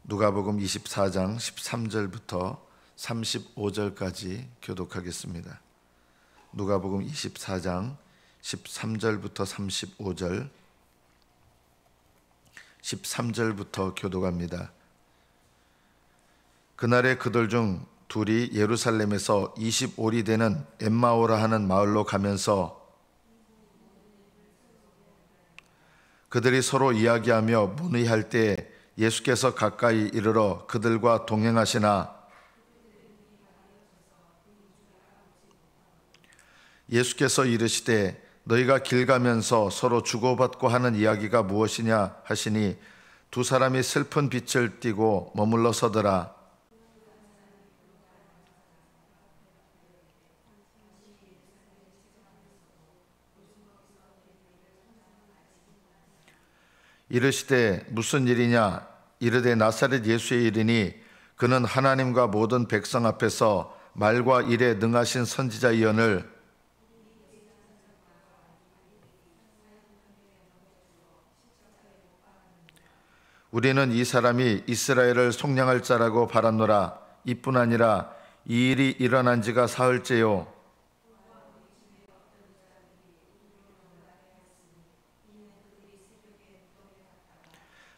누가복음 24장 13절부터 35절까지 교독하겠습니다. 누가복음 24장 13절부터 35절, 13절부터 교독합니다. 그날에 그들 중 둘이 예루살렘에서 25리 되는 엠마오라 하는 마을로 가면서 그들이 서로 이야기하며 문의할 때 예수께서 가까이 이르러 그들과 동행하시나 예수께서 이르시되 너희가 길 가면서 서로 주고받고 하는 이야기가 무엇이냐 하시니 두 사람이 슬픈 빛을 띠고 머물러 서더라. 이르시되 무슨 일이냐? 이르되 나사렛 예수의 일이니 그는 하나님과 모든 백성 앞에서 말과 일에 능하신 선지자이언을 우리는 이 사람이 이스라엘을 속량할 자라고 바랐노라. 이뿐 아니라 이 일이 일어난 지가 사흘째요.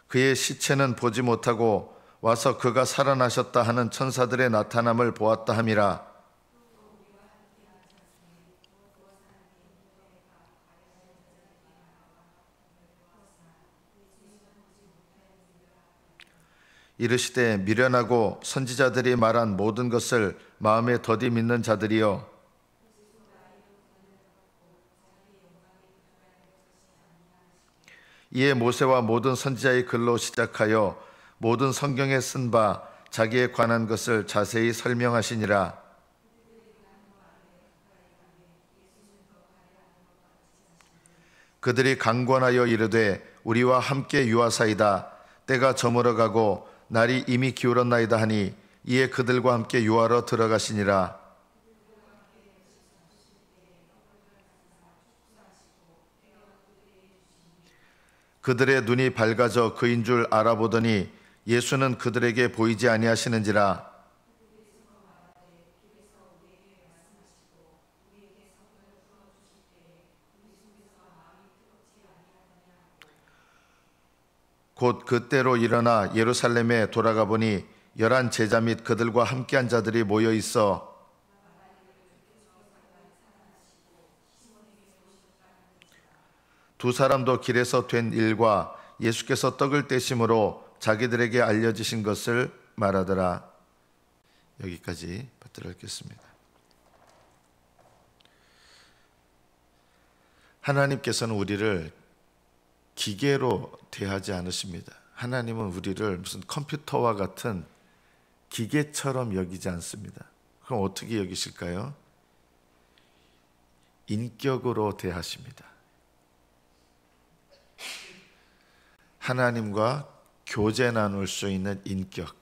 그의 시체는 보지 못하고 와서 그가 살아나셨다 하는 천사들의 나타남을 보았다 함이라. 이르시되 미련하고 선지자들이 말한 모든 것을 마음에 더디 믿는 자들이여, 이에 모세와 모든 선지자의 글로 시작하여 모든 성경에 쓴 바 자기에 관한 것을 자세히 설명하시니라. 그들이 강권하여 이르되 우리와 함께 유하사이다. 때가 저물어가고 날이 이미 기울었나이다 하니 이에 그들과 함께 유하러 들어가시니라. 그들의 눈이 밝아져 그인 줄 알아보더니 예수는 그들에게 보이지 아니하시는지라. 곧 그때로 일어나 예루살렘에 돌아가 보니 11 제자 및 그들과 함께한 자들이 모여 있어 두 사람도 길에서 된 일과 예수께서 떡을 떼심으로 자기들에게 알려지신 것을 말하더라. 여기까지 받들어 읽겠습니다. 하나님께서는 우리를 기계로 대하지 않으십니다. 하나님은 우리를 무슨 컴퓨터와 같은 기계처럼 여기지 않습니다. 그럼 어떻게 여기실까요? 인격으로 대하십니다. 하나님과 교제 나눌 수 있는 인격,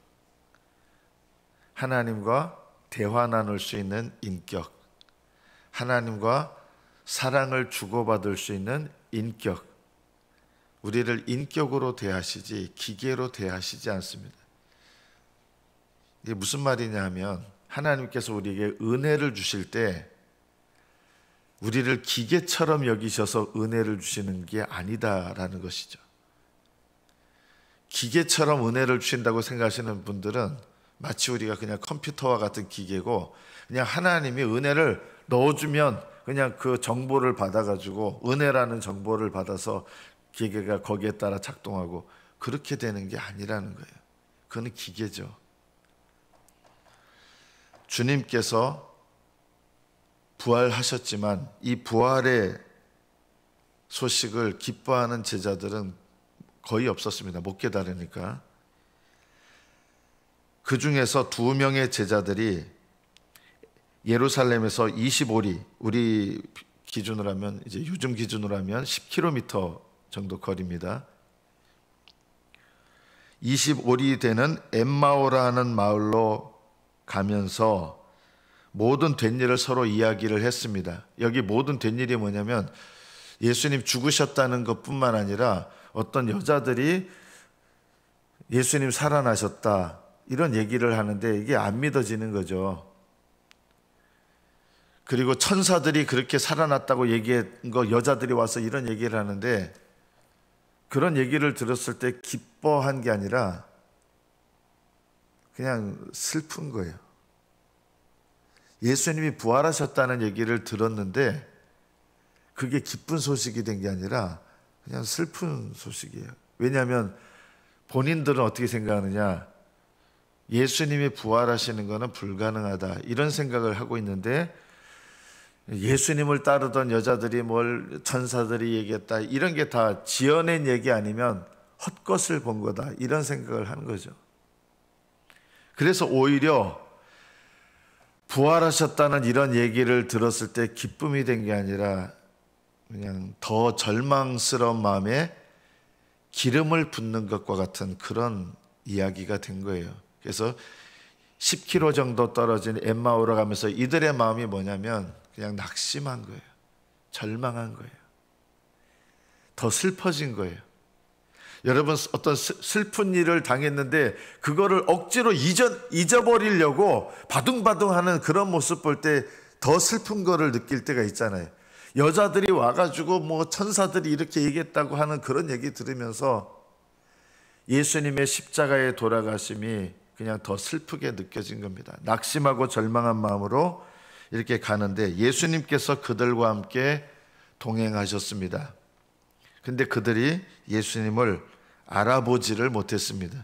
하나님과 대화 나눌 수 있는 인격, 하나님과 사랑을 주고받을 수 있는 인격, 우리를 인격으로 대하시지 기계로 대하시지 않습니다. 이게 무슨 말이냐 하면 하나님께서 우리에게 은혜를 주실 때 우리를 기계처럼 여기셔서 은혜를 주시는 게 아니다라는 것이죠. 기계처럼 은혜를 주신다고 생각하시는 분들은 마치 우리가 그냥 컴퓨터와 같은 기계고 그냥 하나님이 은혜를 넣어주면 그냥 그 정보를 받아가지고 은혜라는 정보를 받아서 기계가 거기에 따라 작동하고 그렇게 되는 게 아니라는 거예요. 그건 기계죠. 주님께서 부활하셨지만 이 부활의 소식을 기뻐하는 제자들은 거의 없었습니다. 못 깨달으니까. 그 중에서 2명의 제자들이 예루살렘에서 25리, 우리 기준으로 하면 이제 요즘 기준으로 하면 10km 정도 거리입니다. 25리 되는 엠마오라 하는 마을로 가면서 모든 된 일을 서로 이야기를 했습니다. 여기 모든 된 일이 뭐냐면 예수님 죽으셨다는 것뿐만 아니라 어떤 여자들이 예수님 살아나셨다 이런 얘기를 하는데 이게 안 믿어지는 거죠. 그리고 천사들이 그렇게 살아났다고 얘기한 거 여자들이 와서 이런 얘기를 하는데 그런 얘기를 들었을 때 기뻐한 게 아니라 그냥 슬픈 거예요. 예수님이 부활하셨다는 얘기를 들었는데 그게 기쁜 소식이 된 게 아니라 그냥 슬픈 소식이에요. 왜냐하면 본인들은 어떻게 생각하느냐, 예수님이 부활하시는 것은 불가능하다 이런 생각을 하고 있는데 예수님을 따르던 여자들이 뭘 천사들이 얘기했다 이런 게 다 지어낸 얘기 아니면 헛것을 본 거다 이런 생각을 하는 거죠. 그래서 오히려 부활하셨다는 이런 얘기를 들었을 때 기쁨이 된 게 아니라 그냥 더 절망스러운 마음에 기름을 붓는 것과 같은 그런 이야기가 된 거예요. 그래서 10km 정도 떨어진 엠마오로 가면서 이들의 마음이 뭐냐면 그냥 낙심한 거예요. 절망한 거예요. 더 슬퍼진 거예요. 여러분, 어떤 슬픈 일을 당했는데 그거를 억지로 잊어버리려고 바둥바둥하는 그런 모습 볼 때 더 슬픈 거를 느낄 때가 있잖아요. 여자들이 와가지고 뭐 천사들이 이렇게 얘기했다고 하는 그런 얘기 들으면서 예수님의 십자가에 돌아가심이 그냥 더 슬프게 느껴진 겁니다. 낙심하고 절망한 마음으로 이렇게 가는데 예수님께서 그들과 함께 동행하셨습니다. 근데 그들이 예수님을 알아보지를 못했습니다.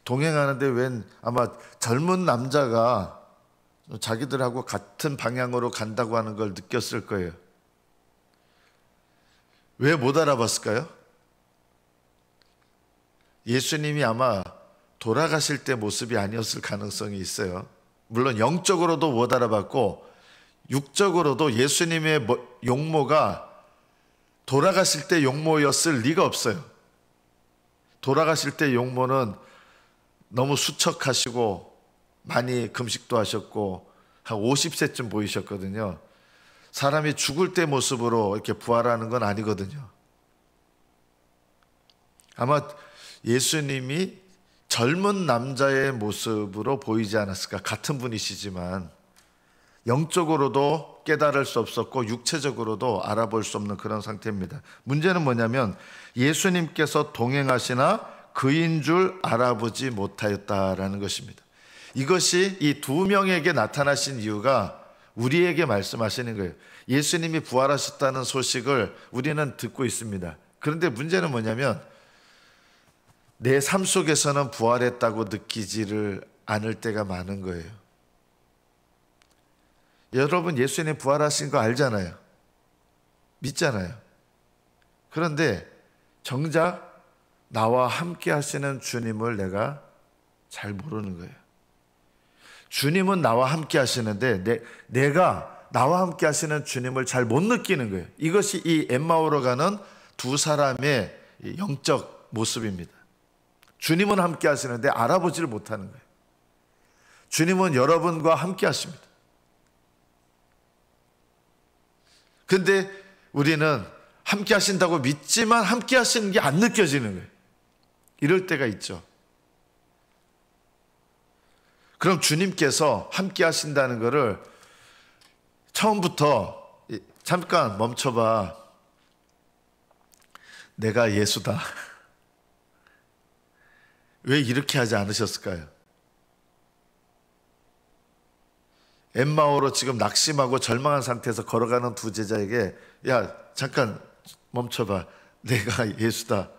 동행하는데 웬 아마 젊은 남자가 자기들하고 같은 방향으로 간다고 하는 걸 느꼈을 거예요. 왜 못 알아봤을까요? 예수님이 아마 돌아가실 때 모습이 아니었을 가능성이 있어요. 물론 영적으로도 못 알아봤고 육적으로도 예수님의 용모가 돌아가실 때 용모였을 리가 없어요. 돌아가실 때 용모는 너무 수척하시고 많이 금식도 하셨고 한 50세쯤 보이셨거든요. 사람이 죽을 때 모습으로 이렇게 부활하는 건 아니거든요. 아마 예수님이 젊은 남자의 모습으로 보이지 않았을까. 같은 분이시지만 영적으로도 깨달을 수 없었고 육체적으로도 알아볼 수 없는 그런 상태입니다. 문제는 뭐냐면 예수님께서 동행하시나 그인 줄 알아보지 못하였다라는 것입니다. 이것이 이 두 명에게 나타나신 이유가 우리에게 말씀하시는 거예요. 예수님이 부활하셨다는 소식을 우리는 듣고 있습니다. 그런데 문제는 뭐냐면 내 삶 속에서는 부활했다고 느끼지를 않을 때가 많은 거예요. 여러분, 예수님 부활하신 거 알잖아요. 믿잖아요. 그런데 정작 나와 함께 하시는 주님을 내가 잘 모르는 거예요. 주님은 나와 함께 하시는데 내가 나와 함께 하시는 주님을 잘 못 느끼는 거예요. 이것이 이 엠마오로 가는 두 사람의 영적 모습입니다. 주님은 함께 하시는데 알아보지를 못하는 거예요. 주님은 여러분과 함께 하십니다. 근데 우리는 함께 하신다고 믿지만 함께 하시는 게 안 느껴지는 거예요. 이럴 때가 있죠. 그럼 주님께서 함께 하신다는 것을 처음부터 잠깐 멈춰봐. 내가 예수다. 왜 이렇게 하지 않으셨을까요? 엠마오로 지금 낙심하고 절망한 상태에서 걸어가는 두 제자에게 야, 잠깐 멈춰봐. 내가 예수다.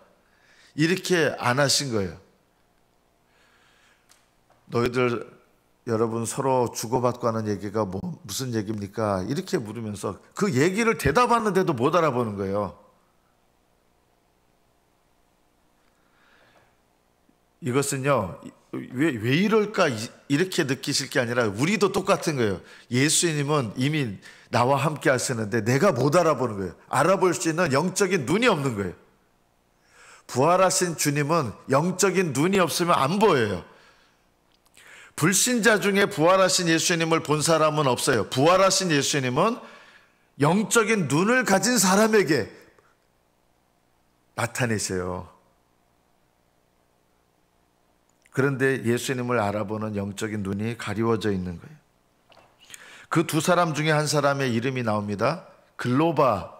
이렇게 안 하신 거예요. 너희들 여러분 서로 주고받고 하는 얘기가 무슨 얘기입니까? 이렇게 물으면서 그 얘기를 대답하는데도 못 알아보는 거예요. 이것은요, 왜 이럴까 이렇게 느끼실 게 아니라 우리도 똑같은 거예요. 예수님은 이미 나와 함께 하시는데 내가 못 알아보는 거예요. 알아볼 수 있는 영적인 눈이 없는 거예요. 부활하신 주님은 영적인 눈이 없으면 안 보여요. 불신자 중에 부활하신 예수님을 본 사람은 없어요. 부활하신 예수님은 영적인 눈을 가진 사람에게 나타내세요. 그런데 예수님을 알아보는 영적인 눈이 가리워져 있는 거예요. 그 두 사람 중에 한 사람의 이름이 나옵니다. 글로바라는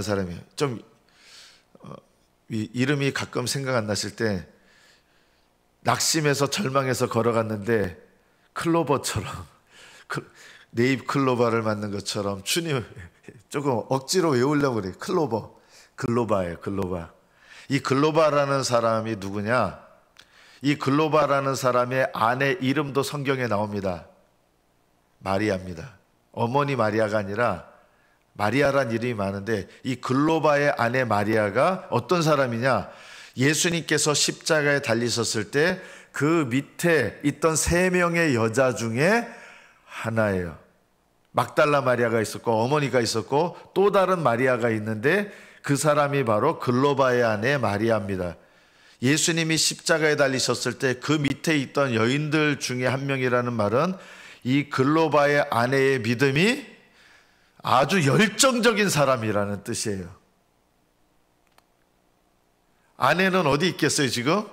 사람이에요. 좀 이름이 가끔 생각 안 나실 때 낙심해서 절망해서 걸어갔는데 클로버처럼 네잎 클로바를 맞는 것처럼 주님 조금 억지로 외우려고 그래요. 글로바예요. 글로바. 이 글로바라는 사람이 누구냐? 이 글로바라는 사람의 아내 이름도 성경에 나옵니다. 마리아입니다. 어머니 마리아가 아니라 마리아란 이름이 많은데 이 글로바의 아내 마리아가 어떤 사람이냐? 예수님께서 십자가에 달리셨을 때 그 밑에 있던 3명의 여자 중에 하나예요. 막달라 마리아가 있었고 어머니가 있었고 또 다른 마리아가 있는데 그 사람이 바로 글로바의 아내 마리아입니다. 예수님이 십자가에 달리셨을 때 그 밑에 있던 여인들 중에 한 명이라는 말은 이 글로바의 아내의 믿음이 아주 열정적인 사람이라는 뜻이에요. 아내는 어디 있겠어요 지금?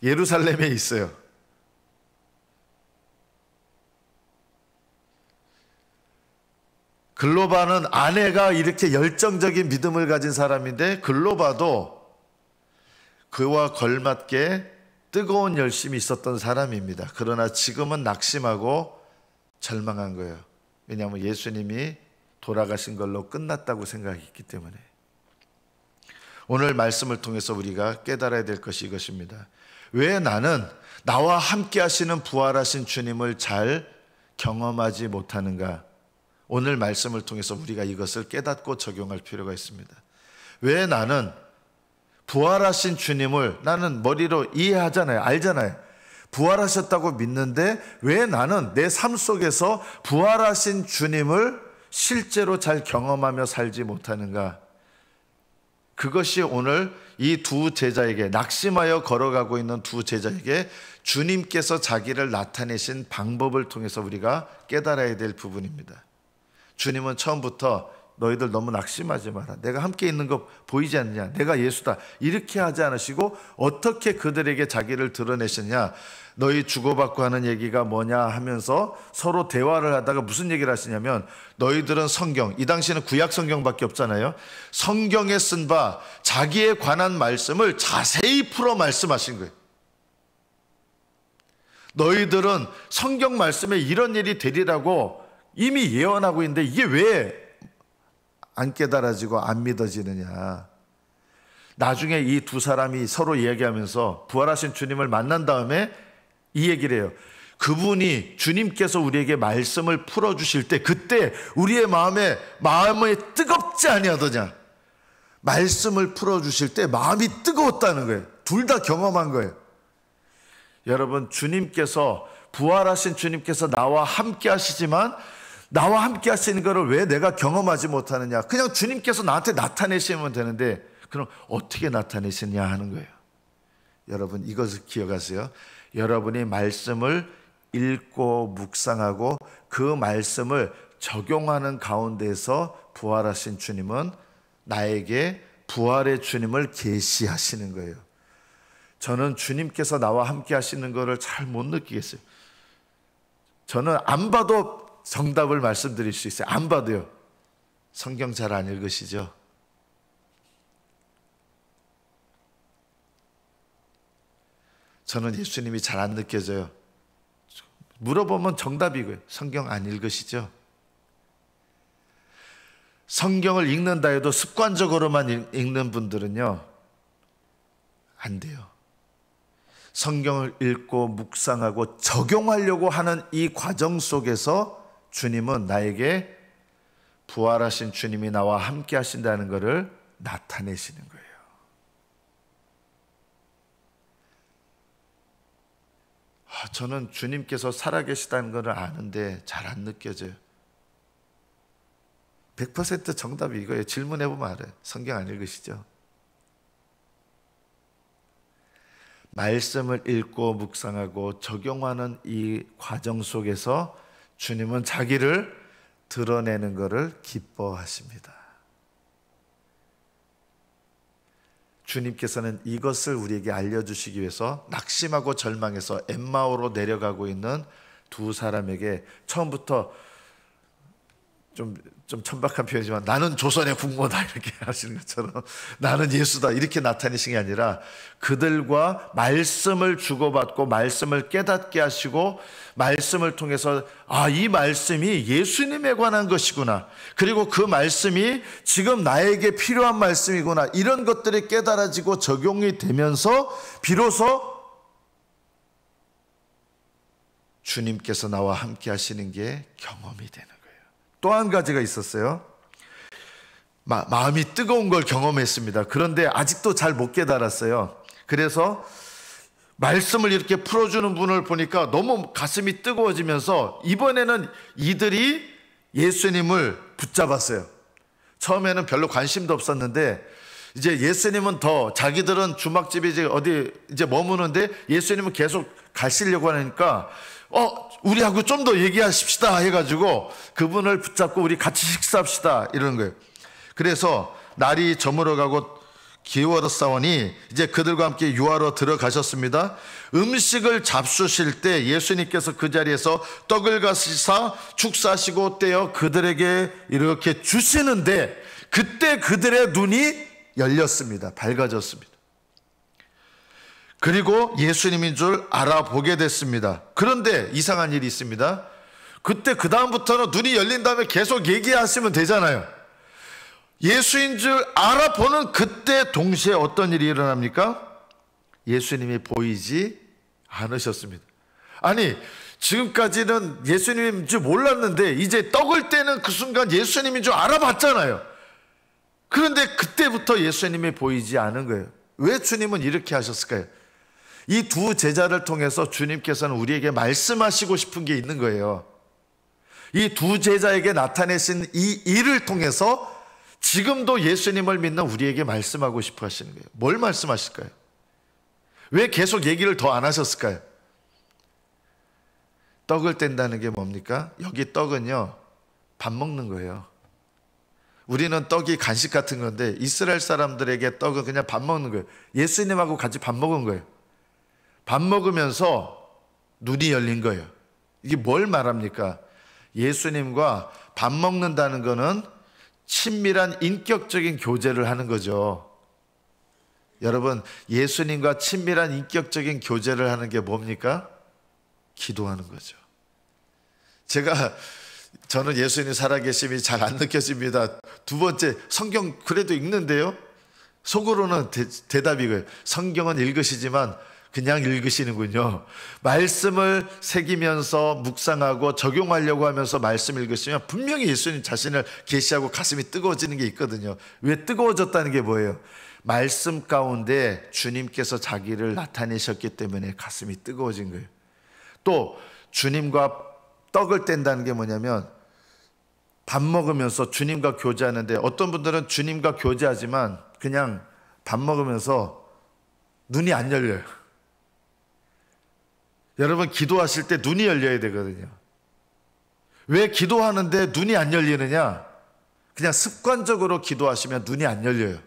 예루살렘에 있어요. 글로바는 아내가 이렇게 열정적인 믿음을 가진 사람인데 글로바도 그와 걸맞게 뜨거운 열심이 있었던 사람입니다. 그러나 지금은 낙심하고 절망한 거예요. 왜냐하면 예수님이 돌아가신 걸로 끝났다고 생각했기 때문에. 오늘 말씀을 통해서 우리가 깨달아야 될 것이 이것입니다. 왜 나는 나와 함께 하시는 부활하신 주님을 잘 경험하지 못하는가? 오늘 말씀을 통해서 우리가 이것을 깨닫고 적용할 필요가 있습니다. 왜 나는 부활하신 주님을 나는 머리로 이해하잖아요. 알잖아요. 부활하셨다고 믿는데 왜 나는 내 삶 속에서 부활하신 주님을 실제로 잘 경험하며 살지 못하는가? 그것이 오늘 이 두 제자에게, 낙심하여 걸어가고 있는 두 제자에게 주님께서 자기를 나타내신 방법을 통해서 우리가 깨달아야 될 부분입니다. 주님은 처음부터 너희들 너무 낙심하지 마라. 내가 함께 있는 거 보이지 않냐? 내가 예수다. 이렇게 하지 않으시고 어떻게 그들에게 자기를 드러내셨냐? 너희 주고받고 하는 얘기가 뭐냐 하면서 서로 대화를 하다가 무슨 얘기를 하시냐면 너희들은 성경, 이 당시에는 구약 성경밖에 없잖아요. 성경에 쓴 바 자기에 관한 말씀을 자세히 풀어 말씀하신 거예요. 너희들은 성경 말씀에 이런 일이 되리라고 이미 예언하고 있는데 이게 왜 안 깨달아지고 안 믿어지느냐. 나중에 이 두 사람이 서로 이야기하면서 부활하신 주님을 만난 다음에 이 얘기를 해요. 그분이 주님께서 우리에게 말씀을 풀어주실 때 그때 우리의 마음에 뜨겁지 아니하더냐. 말씀을 풀어주실 때 마음이 뜨거웠다는 거예요. 둘 다 경험한 거예요. 여러분, 주님께서, 부활하신 주님께서 나와 함께 하시지만 나와 함께 하시는 것을 왜 내가 경험하지 못하느냐. 그냥 주님께서 나한테 나타내시면 되는데 그럼 어떻게 나타내시냐 하는 거예요. 여러분, 이것을 기억하세요. 여러분이 말씀을 읽고 묵상하고 그 말씀을 적용하는 가운데서 부활하신 주님은 나에게 부활의 주님을 계시하시는 거예요. 저는 주님께서 나와 함께 하시는 것을 잘 못 느끼겠어요. 저는 안 봐도 정답을 말씀드릴 수 있어요. 안 봐도요. 성경 잘 안 읽으시죠? 저는 예수님이 잘 안 느껴져요. 물어보면 정답이고요. 성경 안 읽으시죠? 성경을 읽는다 해도 습관적으로만 읽는 분들은요, 안 돼요. 성경을 읽고 묵상하고 적용하려고 하는 이 과정 속에서 주님은 나에게 부활하신 주님이 나와 함께 하신다는 것을 나타내시는 거예요. 저는 주님께서 살아계시다는 것을 아는데 잘 안 느껴져요. 100% 정답이 이거예요. 질문해보면 알아요. 성경 안 읽으시죠? 말씀을 읽고 묵상하고 적용하는 이 과정 속에서 주님은 자기를 드러내는 것을 기뻐하십니다. 주님께서는 이것을 우리에게 알려주시기 위해서 낙심하고 절망해서 엠마오로 내려가고 있는 두 사람에게 처음부터 좀 천박한 표현이지만 나는 조선의 국모다 이렇게 하시는 것처럼 나는 예수다 이렇게 나타내신 게 아니라 그들과 말씀을 주고받고 말씀을 깨닫게 하시고 말씀을 통해서 이 말씀이 예수님에 관한 것이구나, 그리고 그 말씀이 지금 나에게 필요한 말씀이구나, 이런 것들이 깨달아지고 적용이 되면서 비로소 주님께서 나와 함께 하시는 게 경험이 되는 거예요. 또 한 가지가 있었어요. 마음이 뜨거운 걸 경험했습니다. 그런데 아직도 잘 못 깨달았어요. 그래서 말씀을 이렇게 풀어주는 분을 보니까 너무 가슴이 뜨거워지면서 이번에는 이들이 예수님을 붙잡았어요. 처음에는 별로 관심도 없었는데 이제 예수님은 더, 자기들은 주막집에 이제 어디 이제 머무는데 예수님은 계속 가시려고 하니까 우리하고 좀 더 얘기하십시다 해가지고 그분을 붙잡고 우리 같이 식사합시다 이러는 거예요. 그래서 날이 저물어가고 기울었사오니 이제 그들과 함께 유하로 들어가셨습니다. 음식을 잡수실 때 예수님께서 그 자리에서 떡을 가시사 축사하시고 떼어 그들에게 이렇게 주시는데 그때 그들의 눈이 열렸습니다. 밝아졌습니다. 그리고 예수님인 줄 알아보게 됐습니다. 그런데 이상한 일이 있습니다. 그때 그 다음부터는 눈이 열린 다음에 계속 얘기하시면 되잖아요. 예수인 줄 알아보는 그때 동시에 어떤 일이 일어납니까? 예수님이 보이지 않으셨습니다. 아니, 지금까지는 예수님인 줄 몰랐는데 이제 떡을 떼는 그 순간 예수님인 줄 알아봤잖아요. 그런데 그때부터 예수님이 보이지 않은 거예요. 왜 주님은 이렇게 하셨을까요? 이 두 제자를 통해서 주님께서는 우리에게 말씀하시고 싶은 게 있는 거예요. 이 두 제자에게 나타내신 이 일을 통해서 지금도 예수님을 믿는 우리에게 말씀하고 싶어 하시는 거예요. 뭘 말씀하실까요? 왜 계속 얘기를 더 안 하셨을까요? 떡을 뗀다는 게 뭡니까? 여기 떡은요, 밥 먹는 거예요. 우리는 떡이 간식 같은 건데 이스라엘 사람들에게 떡은 그냥 밥 먹는 거예요. 예수님하고 같이 밥 먹은 거예요. 밥 먹으면서 눈이 열린 거예요. 이게 뭘 말합니까? 예수님과 밥 먹는다는 거는 친밀한 인격적인 교제를 하는 거죠. 여러분, 예수님과 친밀한 인격적인 교제를 하는 게 뭡니까? 기도하는 거죠. 저는 예수님 살아계심이 잘 안 느껴집니다. 두 번째, 성경 그래도 읽는데요. 속으로는 대답이 이거예요. 성경은 읽으시지만 그냥 읽으시는군요. 말씀을 새기면서 묵상하고 적용하려고 하면서 말씀 읽으시면 분명히 예수님 자신을 계시하고 가슴이 뜨거워지는 게 있거든요. 왜 뜨거워졌다는 게 뭐예요? 말씀 가운데 주님께서 자기를 나타내셨기 때문에 가슴이 뜨거워진 거예요. 또 주님과 떡을 뗀다는 게 뭐냐면 밥 먹으면서 주님과 교제하는데 어떤 분들은 주님과 교제하지만 그냥 밥 먹으면서 눈이 안 열려요. 여러분, 기도하실 때 눈이 열려야 되거든요. 왜 기도하는데 눈이 안 열리느냐? 그냥 습관적으로 기도하시면 눈이 안 열려요.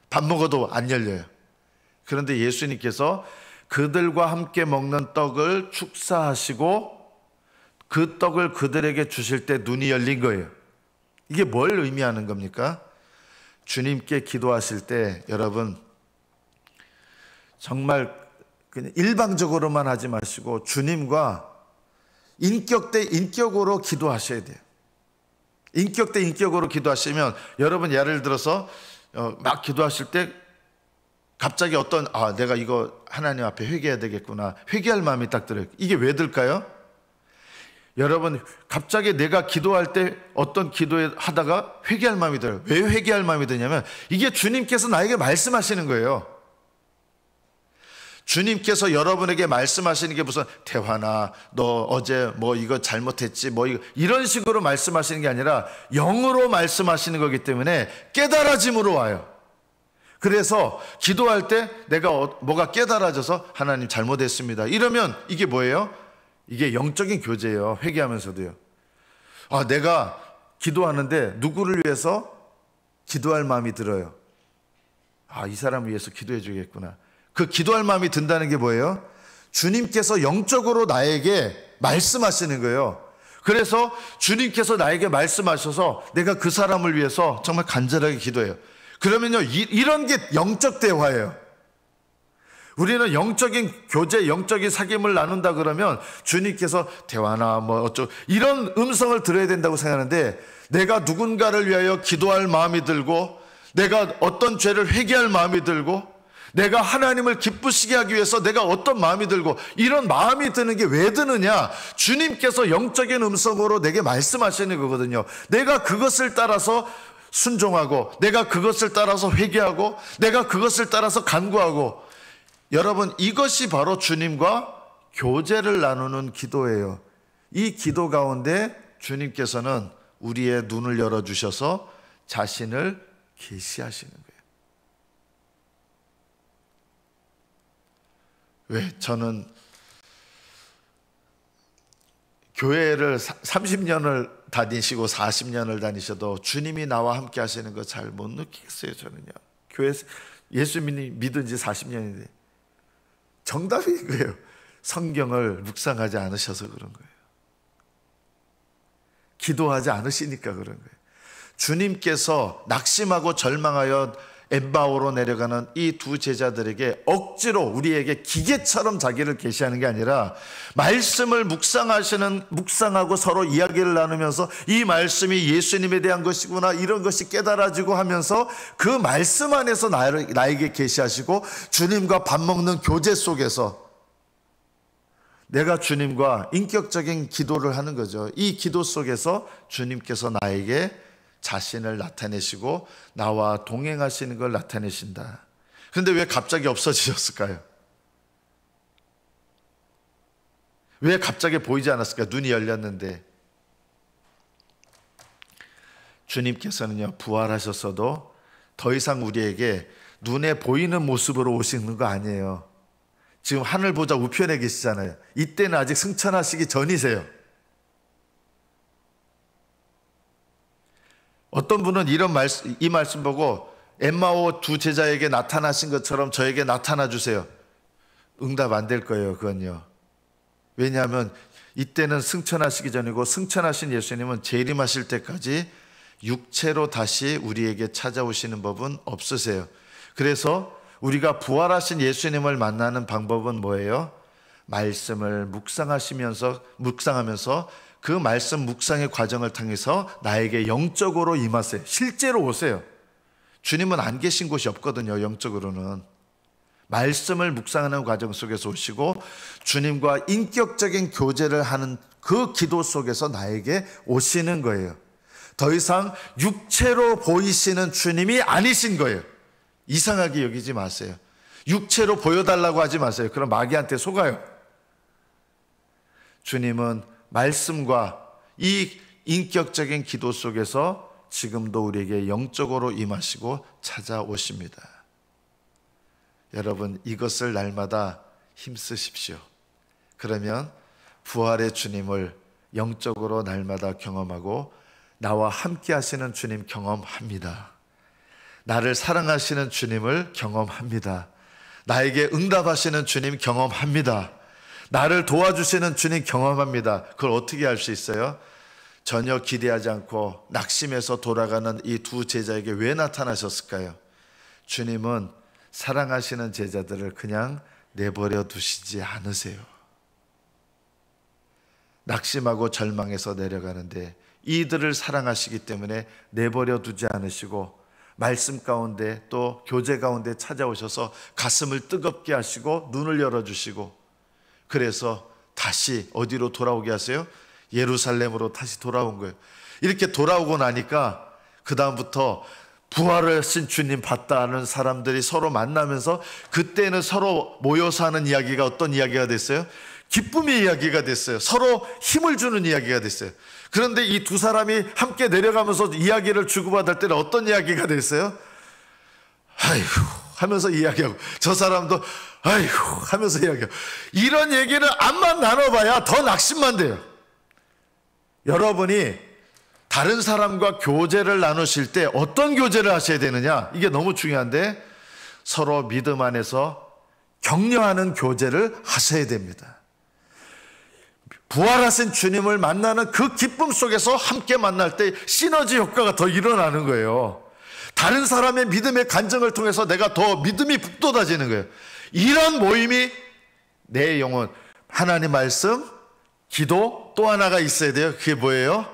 밥 먹어도 안 열려요. 그런데 예수님께서 그들과 함께 먹는 떡을 축사하시고 그 떡을 그들에게 주실 때 눈이 열린 거예요. 이게 뭘 의미하는 겁니까? 주님께 기도하실 때 여러분 정말 그냥 일방적으로만 하지 마시고 주님과 인격 대 인격으로 기도하셔야 돼요. 인격 대 인격으로 기도하시면 여러분, 예를 들어서 막 기도하실 때 갑자기 내가 이거 하나님 앞에 회개해야 되겠구나, 회개할 마음이 딱 들어요. 이게 왜 들까요? 여러분, 갑자기 내가 기도할 때 어떤 기도에 하다가 회개할 마음이 들어요. 왜 회개할 마음이 드냐면 이게 주님께서 나에게 말씀하시는 거예요. 주님께서 여러분에게 말씀하시는 게 무슨 태환아, 너 어제 뭐 이거 잘못했지, 뭐 이런 식으로 말씀하시는 게 아니라 영으로 말씀하시는 거기 때문에 깨달아짐으로 와요. 그래서 기도할 때 내가 뭐가 깨달아져서 하나님 잘못했습니다 이러면 이게 뭐예요? 이게 영적인 교제예요. 회개하면서도요. 내가 기도하는데 누구를 위해서 기도할 마음이 들어요. 이 사람을 위해서 기도해 주겠구나. 그 기도할 마음이 든다는 게 뭐예요? 주님께서 영적으로 나에게 말씀하시는 거예요. 그래서 주님께서 나에게 말씀하셔서 내가 그 사람을 위해서 정말 간절하게 기도해요. 그러면요, 이런 게 영적 대화예요. 우리는 영적인 교제, 영적인 사귐을 나눈다 그러면 주님께서 대화나 이런 음성을 들어야 된다고 생각하는데, 내가 누군가를 위하여 기도할 마음이 들고, 내가 어떤 죄를 회개할 마음이 들고, 내가 하나님을 기쁘시게 하기 위해서 내가 어떤 마음이 들고, 이런 마음이 드는 게 왜 드느냐? 주님께서 영적인 음성으로 내게 말씀하시는 거거든요. 내가 그것을 따라서 순종하고, 내가 그것을 따라서 회개하고, 내가 그것을 따라서 간구하고. 여러분, 이것이 바로 주님과 교제를 나누는 기도예요. 이 기도 가운데 주님께서는 우리의 눈을 열어주셔서 자신을 계시하시는 거예요. 왜? 저는 교회를 30년을 다니시고 40년을 다니셔도 주님이 나와 함께 하시는 거 잘 못 느끼겠어요. 저는요, 교회 예수 믿은 지 40년인데 정답이 이거예요. 성경을 묵상하지 않으셔서 그런 거예요. 기도하지 않으시니까 그런 거예요. 주님께서 낙심하고 절망하여 엠마오로 내려가는 이 두 제자들에게 억지로 우리에게 기계처럼 자기를 계시하는 게 아니라, 말씀을 묵상하고 서로 이야기를 나누면서 이 말씀이 예수님에 대한 것이구나, 이런 것이 깨달아지고 하면서 그 말씀 안에서 나에게 계시하시고, 주님과 밥 먹는 교제 속에서 내가 주님과 인격적인 기도를 하는 거죠. 이 기도 속에서 주님께서 나에게 자신을 나타내시고 나와 동행하시는 걸 나타내신다. 그런데 왜 갑자기 없어지셨을까요? 왜 갑자기 보이지 않았을까요? 눈이 열렸는데. 주님께서는요, 부활하셨어도 더 이상 우리에게 눈에 보이는 모습으로 오시는 거 아니에요. 지금 하늘 보좌 우편에 계시잖아요. 이때는 아직 승천하시기 전이세요. 어떤 분은 이 말씀 보고 엠마오 두 제자에게 나타나신 것처럼 저에게 나타나 주세요. 응답 안 될 거예요. 그건요. 왜냐하면 이때는 승천하시기 전이고, 승천하신 예수님은 재림하실 때까지 육체로 다시 우리에게 찾아오시는 법은 없으세요. 그래서 우리가 부활하신 예수님을 만나는 방법은 뭐예요? 말씀을 묵상하면서 그 말씀 묵상의 과정을 통해서 나에게 영적으로 임하세요. 실제로 오세요. 주님은 안 계신 곳이 없거든요. 영적으로는. 말씀을 묵상하는 과정 속에서 오시고, 주님과 인격적인 교제를 하는 그 기도 속에서 나에게 오시는 거예요. 더 이상 육체로 보이시는 주님이 아니신 거예요. 이상하게 여기지 마세요. 육체로 보여달라고 하지 마세요. 그럼 마귀한테 속아요. 주님은 말씀과 이 인격적인 기도 속에서 지금도 우리에게 영적으로 임하시고 찾아오십니다. 여러분, 이것을 날마다 힘쓰십시오. 그러면 부활의 주님을 영적으로 날마다 경험하고, 나와 함께 하시는 주님 경험합니다. 나를 사랑하시는 주님을 경험합니다. 나에게 응답하시는 주님 경험합니다. 나를 도와주시는 주님 경험합니다. 그걸 어떻게 할 수 있어요? 전혀 기대하지 않고 낙심해서 돌아가는 이 두 제자에게 왜 나타나셨을까요? 주님은 사랑하시는 제자들을 그냥 내버려 두시지 않으세요. 낙심하고 절망해서 내려가는데 이들을 사랑하시기 때문에 내버려 두지 않으시고, 말씀 가운데 또 교제 가운데 찾아오셔서 가슴을 뜨겁게 하시고 눈을 열어주시고, 그래서 다시 어디로 돌아오게 하세요? 예루살렘으로 다시 돌아온 거예요. 이렇게 돌아오고 나니까 그 다음부터 부활하신 주님 봤다는 사람들이 서로 만나면서, 그때는 서로 모여서 하는 이야기가 어떤 이야기가 됐어요? 기쁨의 이야기가 됐어요. 서로 힘을 주는 이야기가 됐어요. 그런데 이 두 사람이 함께 내려가면서 이야기를 주고받을 때는 어떤 이야기가 됐어요? 아이고 하면서 이야기하고, 저 사람도 아이고 하면서 이야기하고. 이런 얘기를 암만 나눠봐야 더 낙심만 돼요. 여러분이 다른 사람과 교제를 나누실 때 어떤 교제를 하셔야 되느냐, 이게 너무 중요한데, 서로 믿음 안에서 격려하는 교제를 하셔야 됩니다. 부활하신 주님을 만나는 그 기쁨 속에서 함께 만날 때 시너지 효과가 더 일어나는 거예요. 다른 사람의 믿음의 간증을 통해서 내가 더 믿음이 북돋아지는 거예요. 이런 모임이 내 영혼, 하나님 말씀, 기도, 또 하나가 있어야 돼요. 그게 뭐예요?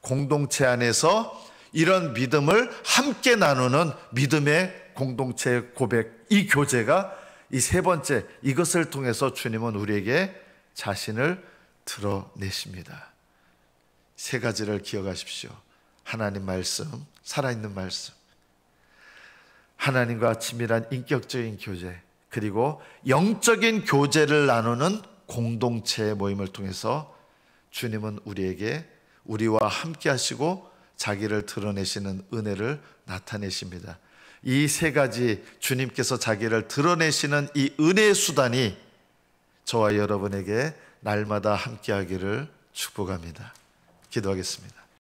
공동체 안에서 이런 믿음을 함께 나누는 믿음의 공동체 고백, 이 교제가 이 세 번째, 이것을 통해서 주님은 우리에게 자신을 드러내십니다. 세 가지를 기억하십시오. 하나님 말씀, 살아있는 말씀, 하나님과 친밀한 인격적인 교제, 그리고 영적인 교제를 나누는 공동체의 모임을 통해서 주님은 우리에게 우리와 함께 하시고 자기를 드러내시는 은혜를 나타내십니다. 이 세 가지 주님께서 자기를 드러내시는 이 은혜의 수단이 저와 여러분에게 날마다 함께 하기를 축복합니다. 기도하겠습니다.